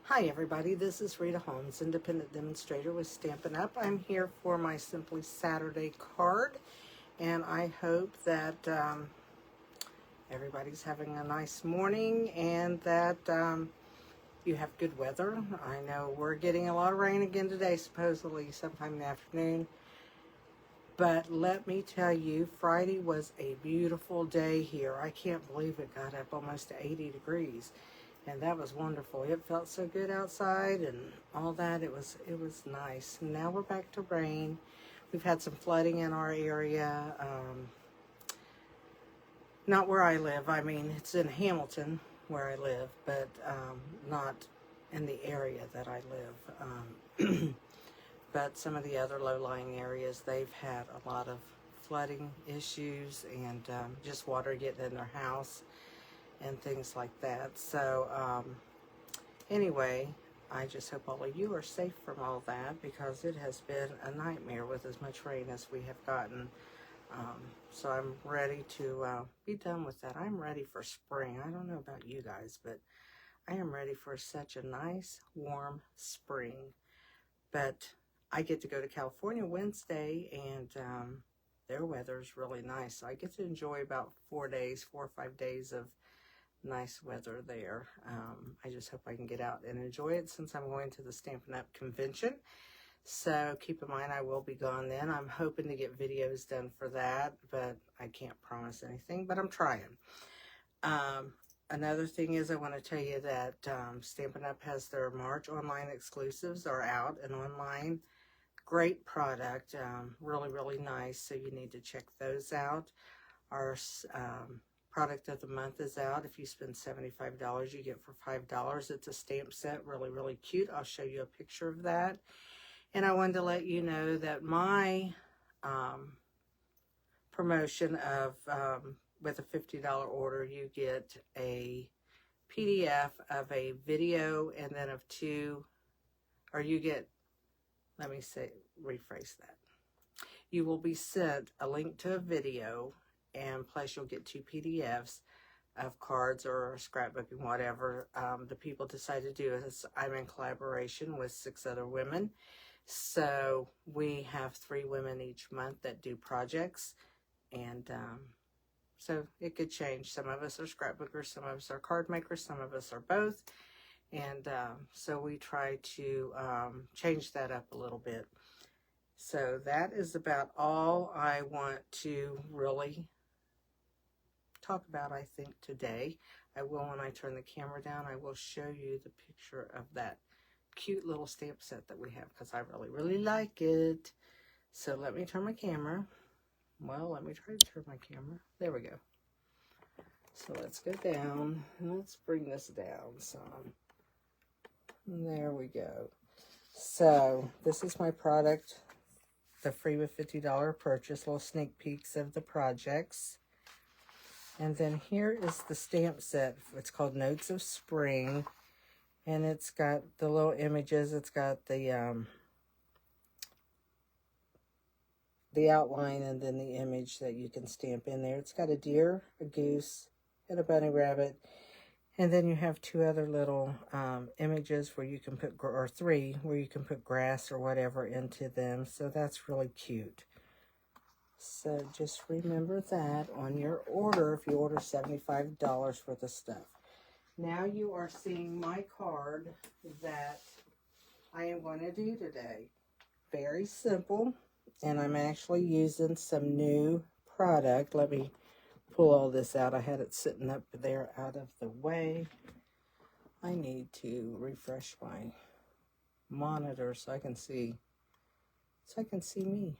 Hi everybody, this is Rita Holmes, independent demonstrator with Stampin' Up. I'm here for my Simply Saturday card, and I hope that everybody's having a nice morning and that you have good weather. I know we're getting a lot of rain again today, supposedly sometime in the afternoon. But let me tell you, Friday was a beautiful day here. I can't believe it got up almost to 80 degrees. And that was wonderful. It felt so good outside and all that. It was nice. Now we're back to rain. We've had some flooding in our area. Not where I live. I mean, it's in Hamilton where I live, but not in the area that I live. But some of the other low-lying areas, they've had a lot of flooding issues and just water getting in their house and things like that. So anyway, I just hope all of you are safe from all that, because it has been a nightmare with as much rain as we have gotten. So I'm ready to be done with that. I'm ready for spring. I don't know about you guys, but I am ready for such a nice warm spring. But I get to go to California Wednesday, and their weather is really nice. So I get to enjoy about 4 or 5 days of nice weather there. I just hope I can get out and enjoy it, since I'm going to the Stampin' Up convention. So keep in mind I will be gone then. I'm hoping to get videos done for that, but I can't promise anything, but I'm trying. Another thing is, I want to tell you that Stampin' Up has their March online exclusives are out and online. Great product, really, really nice. So you need to check those out. Our product of the month is out. If you spend $75, you get for $5. It's a stamp set, really, really cute. I'll show you a picture of that. And I wanted to let you know that my promotion of with a $50 order, you get a PDF of a video, and then of two, or you get, let me say, rephrase that. You will be sent a link to a video, and plus you'll get 2 PDFs of cards or scrapbooking, whatever the people decide to do. I'm in collaboration with 6 other women. So we have 3 women each month that do projects, and so it could change. Some of us are scrapbookers, some of us are card makers, some of us are both. And so we try to change that up a little bit. So that is about all I want to really talk about, I think, today. I will, when I turn the camera down, I will show you the picture of that cute little stamp set that we have, because I really, really like it. So let me turn my camera. Well, let me try to turn my camera. There we go. So let's go down, and let's bring this down some. There we go. So this is my product, the free with $50 purchase, little sneak peeks of the projects. And then here is the stamp set. It's called Notes of Spring, and it's got the little images. It's got the outline, and then the image that you can stamp in there. It's got a deer, a goose, and a bunny rabbit. And then you have 2 other little images where you can put, or 3, where you can put grass or whatever into them. So that's really cute. So just remember that on your order, if you order $75 worth of stuff. Now you are seeing my card that I am going to do today. Very simple. And I'm actually using some new product. Let me pull all this out. I had it sitting up there out of the way. I need to refresh my monitor so I can see me.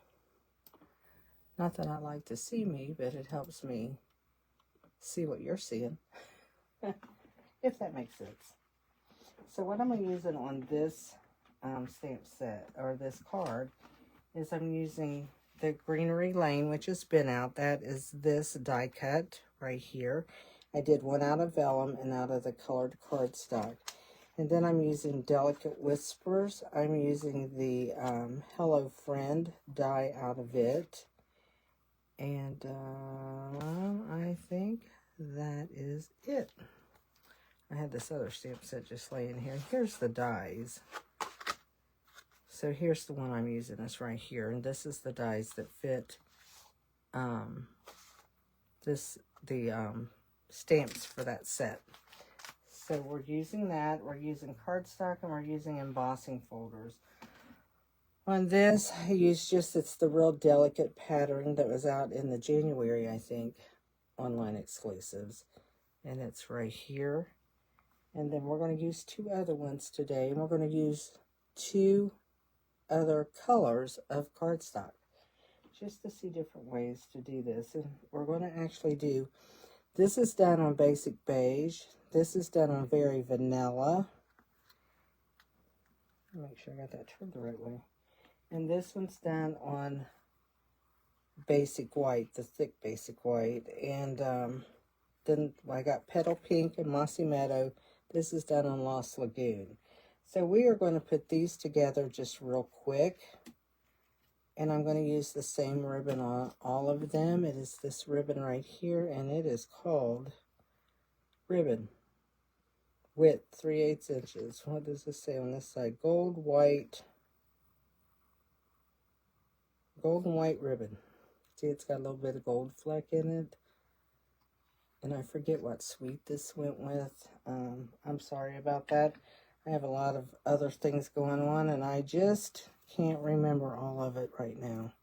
Not that I like to see me, but it helps me see what you're seeing, if that makes sense. So what I'm using on this stamp set, or this card, is I'm using the Greenery Lane, which has been out. That is this die cut right here. I did one out of vellum and out of the colored cardstock. And then I'm using Delicate Whispers. I'm using the Hello Friend die out of it. And I think that is it. I had this other stamp set just laying here. Here's the dies. So here's the one I'm using. It's right here. And this is the dies that fit the stamps for that set. So we're using that. We're using cardstock and we're using embossing folders. On this, I used it's the real delicate pattern that was out in the January, I think, online exclusives. And it's right here. And then we're going to use two other ones today. And we're going to use two other colors of cardstock, just to see different ways to do this. And we're going to actually do, this is done on basic beige. This is done on very vanilla. Make sure I got that turned the right way. And this one's done on basic white, the thick basic white. And then I got Petal Pink and Mossy Meadow. This is done on Lost Lagoon. So we are going to put these together just real quick. And I'm going to use the same ribbon on all of them. It is this ribbon right here, and it is called Ribbon Width 3/8 inches. What does this say on this side? Gold, white, golden white ribbon. See, it's got a little bit of gold fleck in it. And I forget what suite this went with. I'm sorry about that. I have a lot of other things going on, and I just can't remember all of it right now.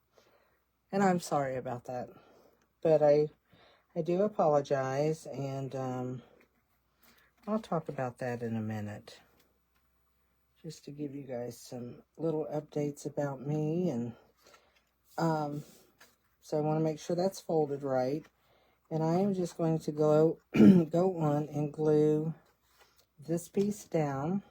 And I'm sorry about that. But I do apologize, and I'll talk about that in a minute. Just to give you guys some little updates about me. And so I want to make sure that's folded right. And I am just going to go on and glue this piece down.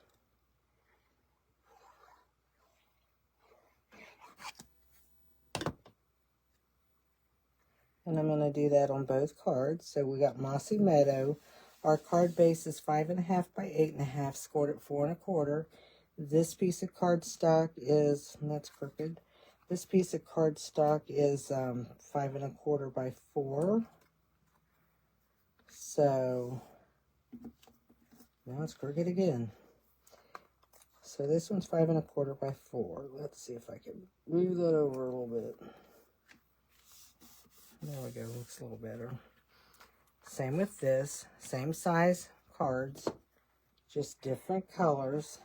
And I'm going to do that on both cards. So we got Mossy Meadow. Our card base is 5.5 by 8.5, scored at 4 1/4. This piece of cardstock is, and that's crooked. This piece of cardstock is 5 1/4 by 4. So now it's crooked again. So this one's 5 1/4 by 4. Let's see if I can move that over a little bit. There we go, looks a little better. Same with this, same size cards, just different colors.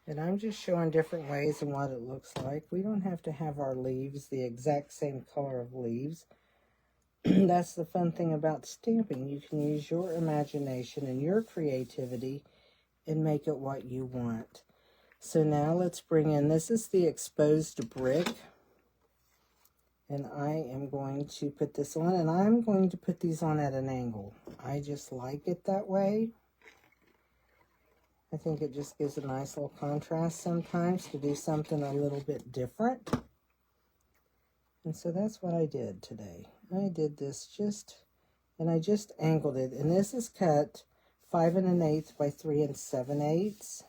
And I'm just showing different ways and what it looks like. We don't have to have our leaves the exact same color of leaves. That's the fun thing about stamping. You can use your imagination and your creativity and make it what you want. So now let's bring in, this is the exposed brick. And I am going to put this on, and I'm going to put these on at an angle. I just like it that way. I think it just gives a nice little contrast sometimes to do something a little bit different. And so that's what I did today. I did this and I just angled it. And this is cut 5 1/8 by 3 7/8.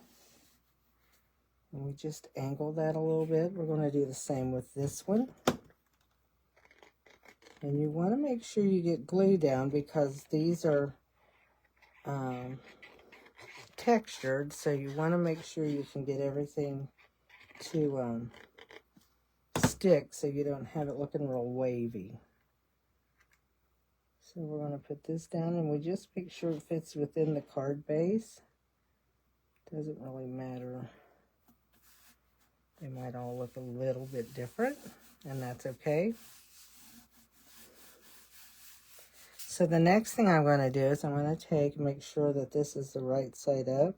And we just angled that a little bit. We're going to do the same with this one. And you want to make sure you get glue down because these are textured. So you want to make sure you can get everything to stick so you don't have it looking real wavy. So we're going to put this down and we just make sure it fits within the card base. Doesn't really matter. They might all look a little bit different, and that's okay. So the next thing I'm going to do is I'm going to make sure that this is the right side up.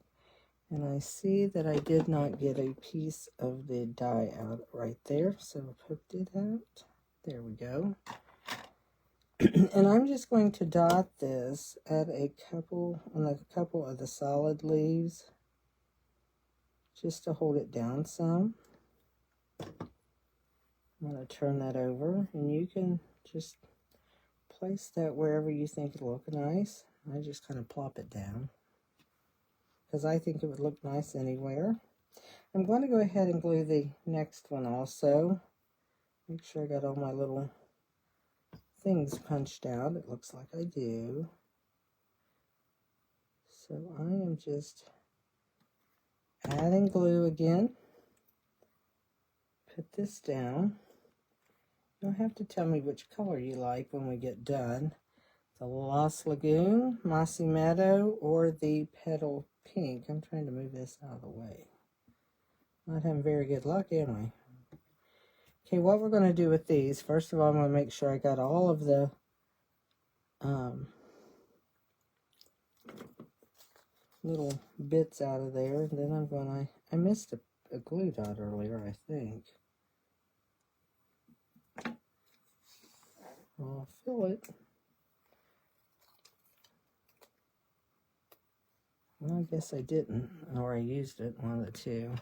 And I see that I did not get a piece of the die out right there. So I'll put it out. There we go. And I'm just going to dot this at on a couple of the solid leaves. Just to hold it down some. I'm going to turn that over. And you can just place that wherever you think it'll look nice. I just kind of plop it down because I think it would look nice anywhere. I'm going to go ahead and glue the next one also. Make sure I got all my little things punched out. It looks like I do. So I am just adding glue again. Put this down. You'll have to tell me which color you like when we get done. The Lost Lagoon, Mossy Meadow, or the Petal Pink. I'm trying to move this out of the way. Not having very good luck, am I? Okay, what we're going to do with these, first of all, I'm going to make sure I got all of the little bits out of there. And then I'm going to, I missed a glue dot earlier, I think. I'll fill it. Well, I guess I didn't, or I used it, one of the two.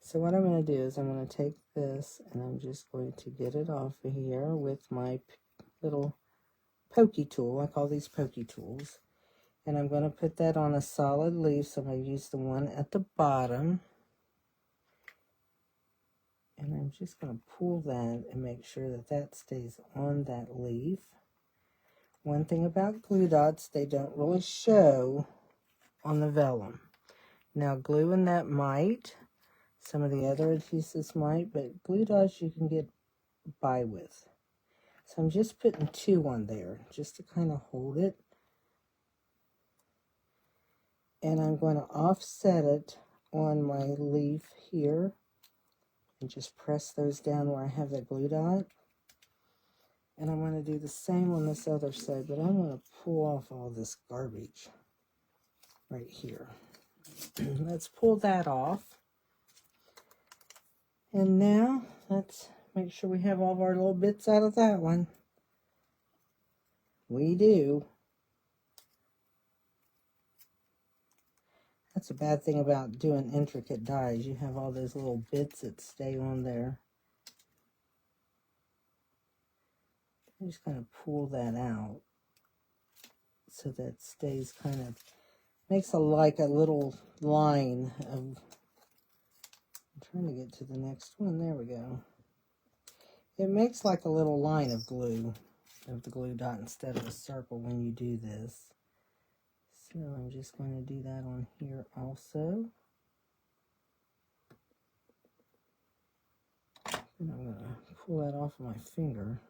So what I'm going to do is I'm going to take this and I'm just going to get it off of here with my little pokey tool. I call these pokey tools. And I'm going to put that on a solid leaf, so I'm going to use the one at the bottom. And I'm just going to pull that and make sure that that stays on that leaf. One thing about glue dots, they don't really show on the vellum. Now gluing that might, some of the other adhesives might, but glue dots you can get by with. So I'm just putting 2 on there, just to kind of hold it. And I'm going to offset it on my leaf here. And just press those down where I have the glue dot. And I'm going to do the same on this other side, but I'm going to pull off all this garbage right here. Let's pull that off. And now let's make sure we have all of our little bits out of that one. We do. That's a bad thing about doing intricate dies. You have all those little bits that stay on there. I'm just going to pull that out so that stays kind of, makes like a little line of, I'm trying to get to the next one. There we go. It makes like a little line of glue, of the glue dot instead of a circle when you do this. So I'm just going to do that on here also. And I'm going to pull that off of my finger.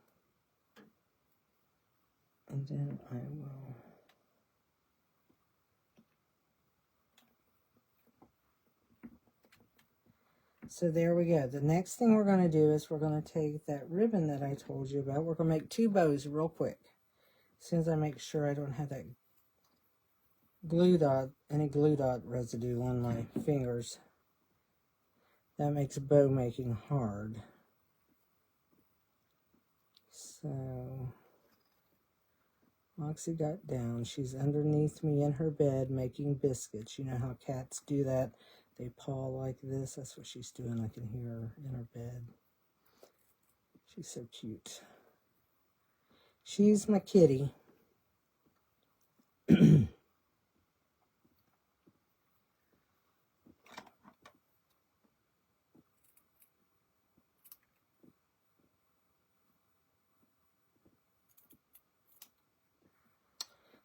And then I will so there we go. The next thing we're going to do is we're going to take that ribbon that I told you about. We're going to make 2 bows real quick. As soon as I make sure I don't have that glue dot, any glue dot residue on my fingers. That makes bow making hard. So Moxie got down. She's underneath me in her bed making biscuits. You know how cats do that? They paw like this. That's what she's doing. I can hear her in her bed. She's so cute. She's my kitty.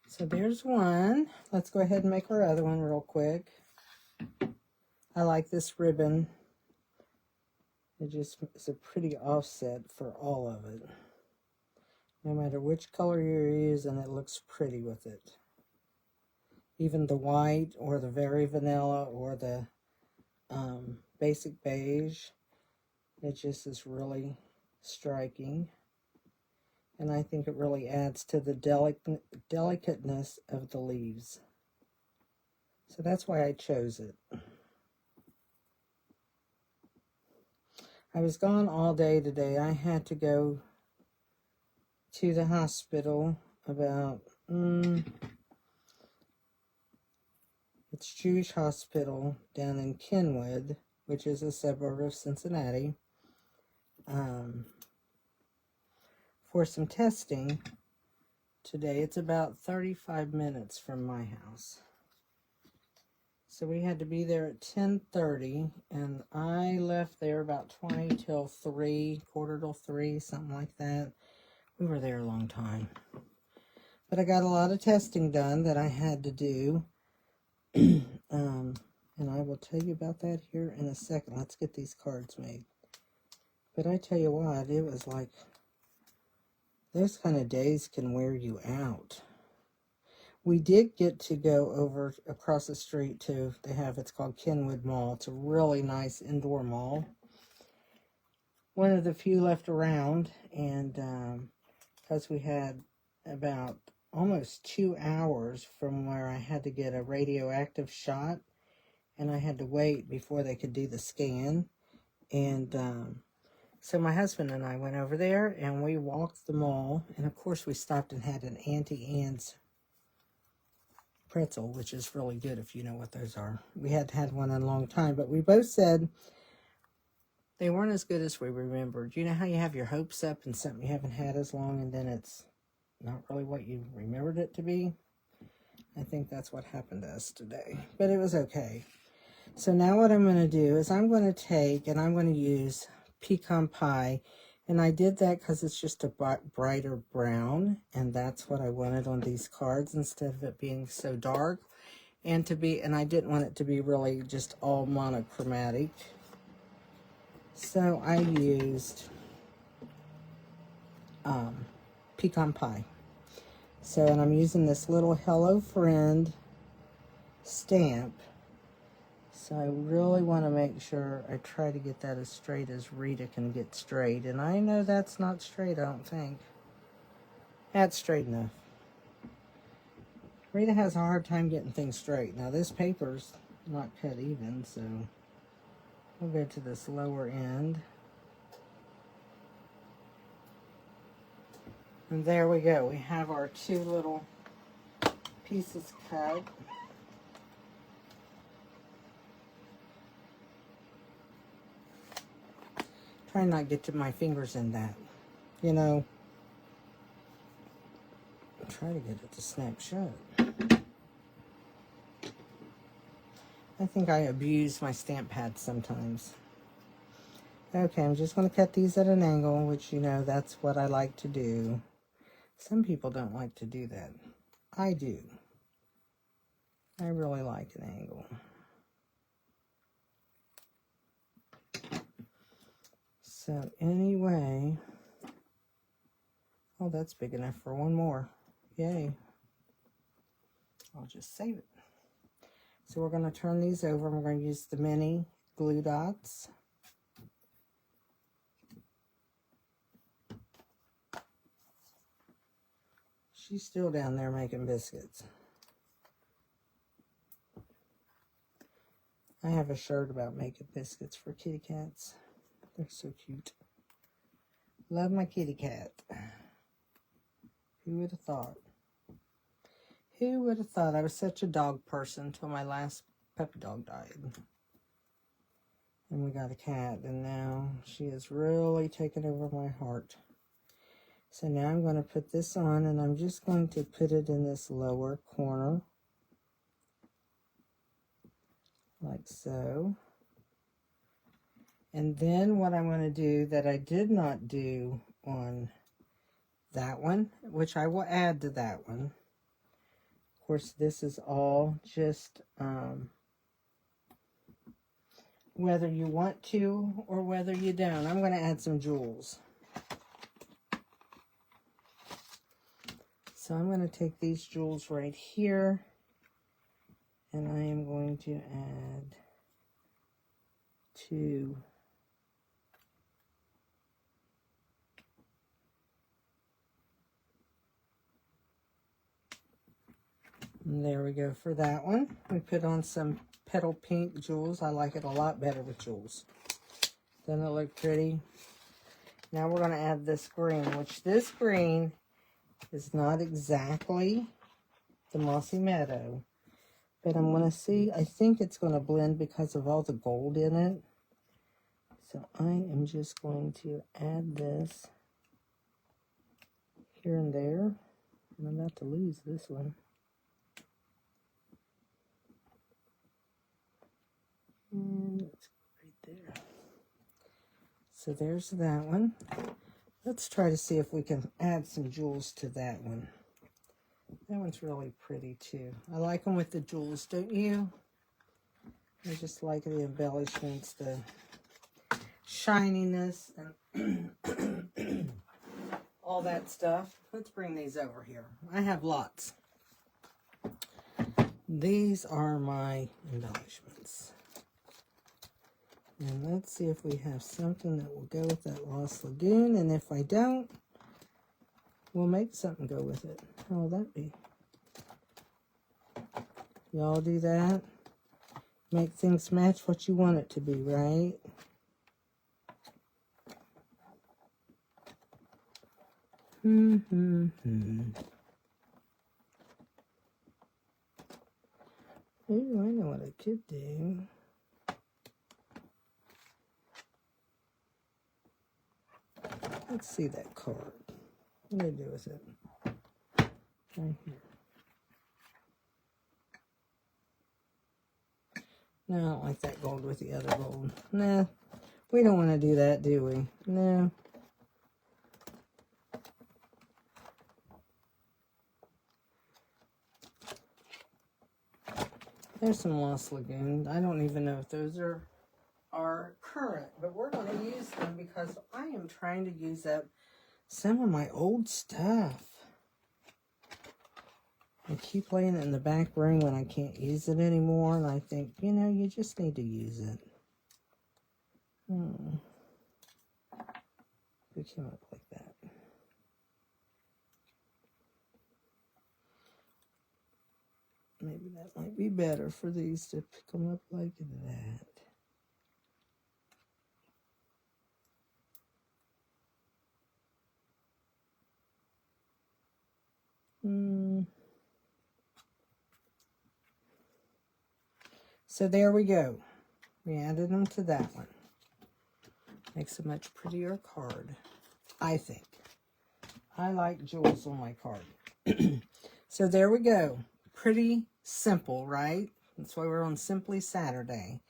So there's one. Let's go ahead and make our other one real quick. I like this ribbon. It just is a pretty offset for all of it. No matter which color you're using, it looks pretty with it. Even the white or the very vanilla or the basic beige, it just is really striking. And I think it really adds to the delicateness of the leaves. So that's why I chose it. I was gone all day today. I had to go to the hospital about, it's Jewish Hospital down in Kenwood, which is a suburb of Cincinnati, for some testing today. It's about 35 minutes from my house. So we had to be there at 10:30, and I left there about 20 till 3, quarter till 3, something like that. We were there a long time. But I got a lot of testing done that I had to do. And I will tell you about that here in a second. Let's get these cards made. But I tell you what, it was like, those kind of days can wear you out. We did get to go over across the street to, it's called Kenwood Mall. It's a really nice indoor mall. One of the few left around, and because we had about almost 2 hours from where I had to get a radioactive shot, and I had to wait before they could do the scan. And so my husband and I went over there, and we walked the mall, and of course we stopped and had an Auntie Anne's pretzel, which is really good if you know what those are. We hadn't had one in a long time, but we both said they weren't as good as we remembered. You know how you have your hopes up and something you haven't had as long, and then it's not really what you remembered it to be? I think that's what happened to us today, but it was okay. So now what I'm going to do is I'm going to take and I'm going to use pecan pie, and I did that because it's just a brighter brown, and that's what I wanted on these cards instead of it being so dark, and I didn't want it to be really just all monochromatic. So I used pecan pie. So, and I'm using this little Hello Friend stamp. So I really want to make sure I try to get that as straight as Rita can get straight. And I know that's not straight, I don't think. That's straight enough. Rita has a hard time getting things straight. Now this paper's not cut even, so we'll go to this lower end. And there we go. We have our 2 little pieces cut. Try not to get to my fingers in that. You know, try to get it to snap shut. I think I abuse my stamp pads sometimes. Okay, I'm just going to cut these at an angle, which, you know, that's what I like to do. Some people don't like to do that. I do. I really like an angle. So anyway, oh, that's big enough for one more. Yay. I'll just save it. So we're going to turn these over, and we're going to use the mini glue dots. She's still down there making biscuits. I have a shirt about making biscuits for kitty cats. They're so cute. Love my kitty cat. Who would have thought? Who would have thought? I was such a dog person until my last puppy dog died. And we got a cat, and now she has really taken over my heart. So now I'm going to put this on, and I'm just going to put it in this lower corner, like so. And then what I'm going to do that I did not do on that one, which I will add to that one. Of course, this is all just whether you want to or whether you don't. I'm going to add some jewels. So I'm going to take these jewels right here, and I am going to add 2. And there we go for that one. We put on some petal pink jewels. I like it a lot better with jewels. Doesn't it look pretty? Now we're going to add this green, which this green is not exactly the Mossy Meadow. But I'm going to see, I think it's going to blend because of all the gold in it. So I am just going to add this here and there. And I'm about to lose this one. And it's right there. So there's that one. Let's try to see if we can add some jewels to that one. That one's really pretty too. I like them with the jewels, don't you? I just like the embellishments, the shininess, and all that stuff. Let's bring these over here. I have lots. These are my embellishments. And let's see if we have something that will go with that Lost Lagoon. And if I don't, we'll make something go with it. How will that be? Y'all do that? Make things match what you want it to be, right? Ooh, I know what I could do. Let's see that card. What do I do with it? Right here. No, I don't like that gold with the other gold. No, we don't want to do that, do we? No. There's some Lost Lagoon. I don't even know if those are current, but we're going to use them because I am trying to use up some of my old stuff. I keep laying it in the back room when I can't use it anymore, and I think, you know, you just need to use it. It came up like that. Maybe that might be better for these to come up like that. So there we go. We added them to that one. Makes a much prettier card, I think. I like jewels on my card. So there we go. Pretty simple, right? That's why we're on Simply Saturday.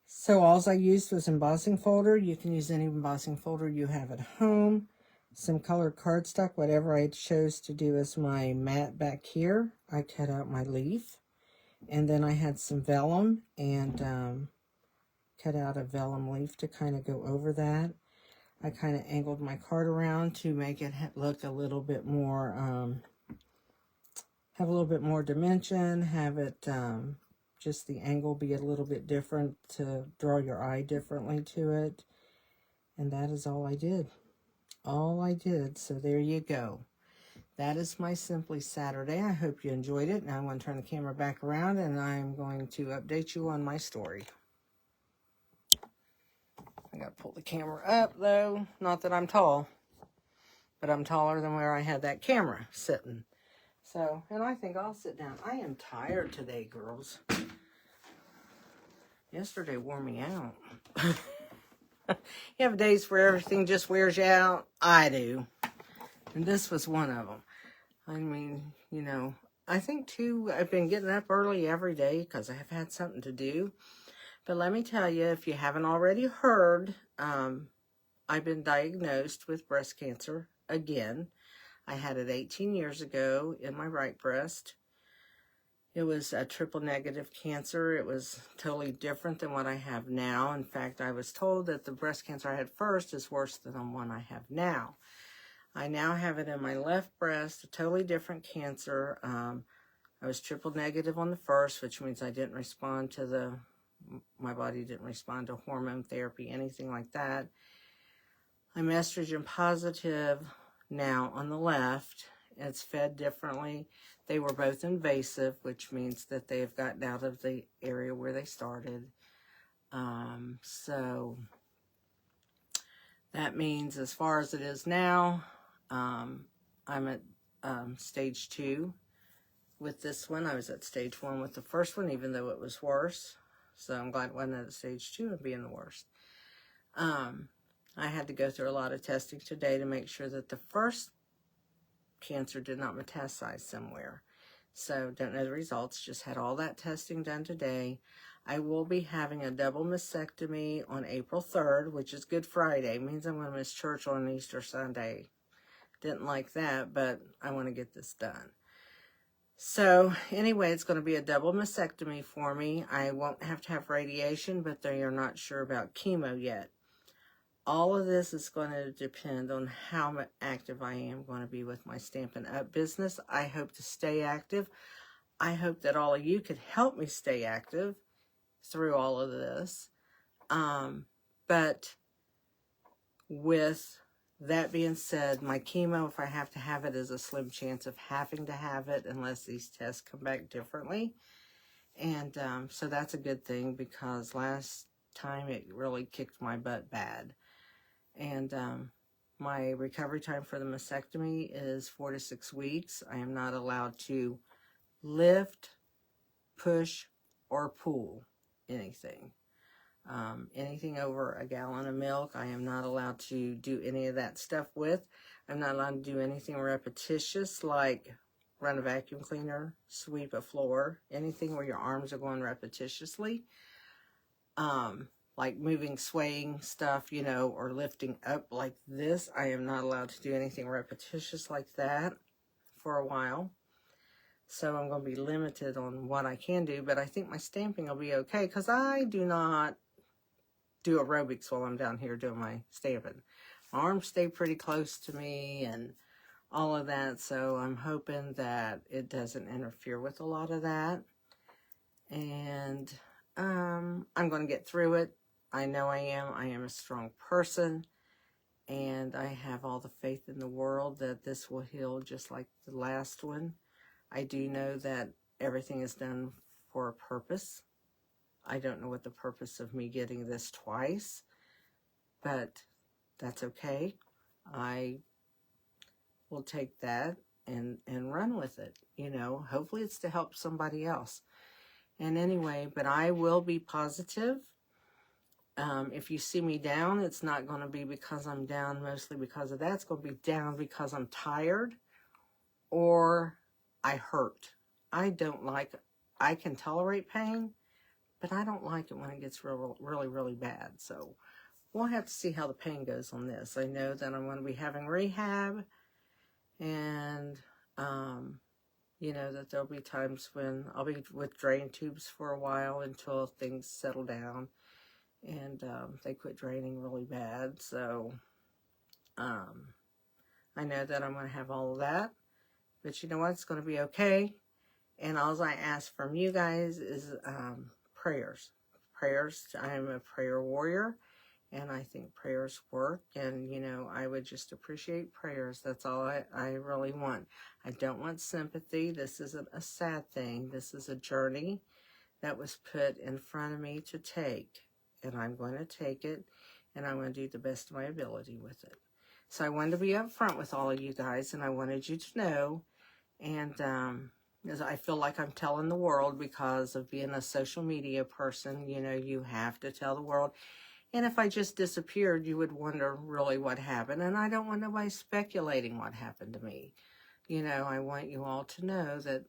So all I used was embossing folder. You can use any embossing folder you have at home. Some colored cardstock, whatever I chose to do as my mat back here. I cut out my leaf. And then I had some vellum and cut out a vellum leaf to kind of go over that. I kind of angled my card around to make it look a little bit more, have a little bit more dimension, have it, just the angle be a little bit different to draw your eye differently to it. And that is all I did. All I did. So there you go. That is my Simply Saturday. I hope you enjoyed it. Now I'm going to turn the camera back around and I'm going to update you on my story. I got to pull the camera up though. Not that I'm tall, but I'm taller than where I had that camera sitting. So, and I think I'll sit down. I am tired today, girls. Yesterday wore me out. You have days where everything just wears you out. I do. And this was one of them. I mean, you know, I think too, I've been getting up early every day because I have had something to do. But let me tell you, if you haven't already heard, I've been diagnosed with breast cancer again. I had it 18 years ago in my right breast. It was a triple negative cancer. It was totally different than what I have now. In fact, I was told that the breast cancer I had first is worse than the one I have now. I now have it in my left breast, a totally different cancer. I was triple negative on the first, which means I didn't respond to my body didn't respond to hormone therapy, anything like that. I'm estrogen positive now on the left. It's fed differently. They were both invasive, which means that they have gotten out of the area where they started. So that means as far as it is now, I'm at stage 2 with this one. I was at stage 1 with the first one, even though it was worse. So I'm glad it wasn't at stage 2 and being the worst. I had to go through a lot of testing today to make sure that the first cancer did not metastasize somewhere. So don't know the results, just had all that testing done today. I will be having a double mastectomy on April 3rd, which is Good Friday. It means I'm going to miss church on Easter Sunday. Didn't like that, but I want to get this done. So anyway, it's going to be a double mastectomy for me. I won't have to have radiation, but they are not sure about chemo yet. All of this is going to depend on how active I am going to be with my Stampin' Up! Business. I hope to stay active. I hope that all of you could help me stay active through all of this. But with that being said, my chemo, if I have to have it, is a slim chance of having to have it unless these tests come back differently. And so that's a good thing, because last time it really kicked my butt bad. And my recovery time for the mastectomy is 4 to 6 weeks. I am not allowed to lift, push, or pull anything. Anything over a gallon of milk, I am not allowed to do any of that stuff with. I'm not allowed to do anything repetitious, like run a vacuum cleaner, sweep a floor, anything where your arms are going repetitiously. Like moving, swaying stuff, you know, or lifting up like this. I am not allowed to do anything repetitious like that for a while. So I'm going to be limited on what I can do, but I think my stamping will be okay, because I do not do aerobics while I'm down here doing my stamping. My arms stay pretty close to me and all of that, so I'm hoping that it doesn't interfere with a lot of that. And I'm going to get through it. I know I am. I am a strong person, and I have all the faith in the world that this will heal just like the last one. I do know that everything is done for a purpose. I don't know what the purpose of me getting this twice, but that's okay. I will take that and run with it. You know, hopefully it's to help somebody else. And anyway, but I will be positive. If you see me down, it's not going to be because I'm down mostly because of that. It's going to be down because I'm tired or I hurt. I can tolerate pain, but I don't like it when it gets really, really bad. So we'll have to see how the pain goes on this. I know that I'm going to be having rehab, and you know, that there'll be times when I'll be with drain tubes for a while until things settle down and they quit draining really bad. So I know that I'm going to have all of that, but you know what? It's going to be okay. And all I ask from you guys is prayers. Prayers. I am a prayer warrior, and I think prayers work. And, you know, I would just appreciate prayers. That's all I really want. I don't want sympathy. This isn't a sad thing. This is a journey that was put in front of me to take. And I'm going to take it, and I'm going to do the best of my ability with it. So I wanted to be upfront with all of you guys, and I wanted you to know. And as I feel like I'm telling the world, because of being a social media person, you know, you have to tell the world. And if I just disappeared, you would wonder really what happened. And I don't want nobody speculating what happened to me. You know, I want you all to know that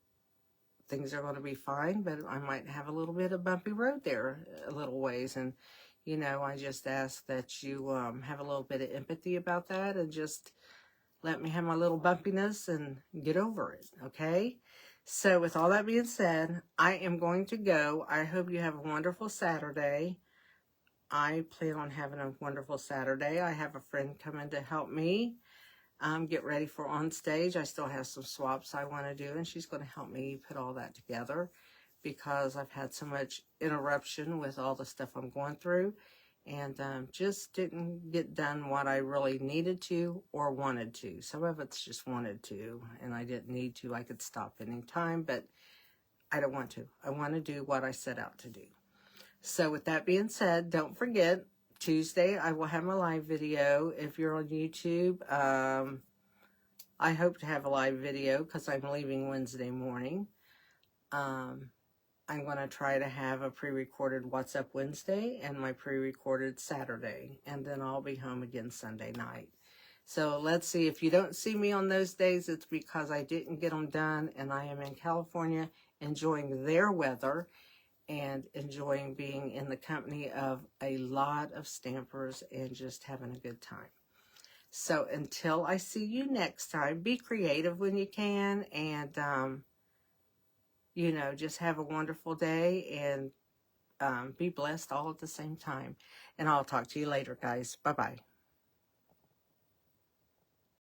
things are going to be fine, but I might have a little bit of bumpy road there a little ways. And, you know, I just ask that you have a little bit of empathy about that and just let me have my little bumpiness and get over it, okay? So with all that being said, I am going to go. I hope you have a wonderful Saturday. I plan on having a wonderful Saturday. I have a friend coming to help me get ready for on stage. I still have some swaps I want to do, and she's going to help me put all that together because I've had so much interruption with all the stuff I'm going through, and just didn't get done what I really needed to or wanted to. Some of it's just wanted to, and I didn't need to. I could stop any time, but I don't want to. I want to do what I set out to do. So with that being said, don't forget, Tuesday I will have my live video. If you're on YouTube, I hope to have a live video because I'm leaving Wednesday morning. I'm going to try to have a pre-recorded What's Up Wednesday and my pre-recorded Saturday. And then I'll be home again Sunday night. So let's see. If you don't see me on those days, it's because I didn't get them done. And I am in California enjoying their weather and enjoying being in the company of a lot of stampers and just having a good time. So until I see you next time, be creative when you can, and you know, just have a wonderful day and be blessed all at the same time. And I'll talk to you later, guys. Bye-bye.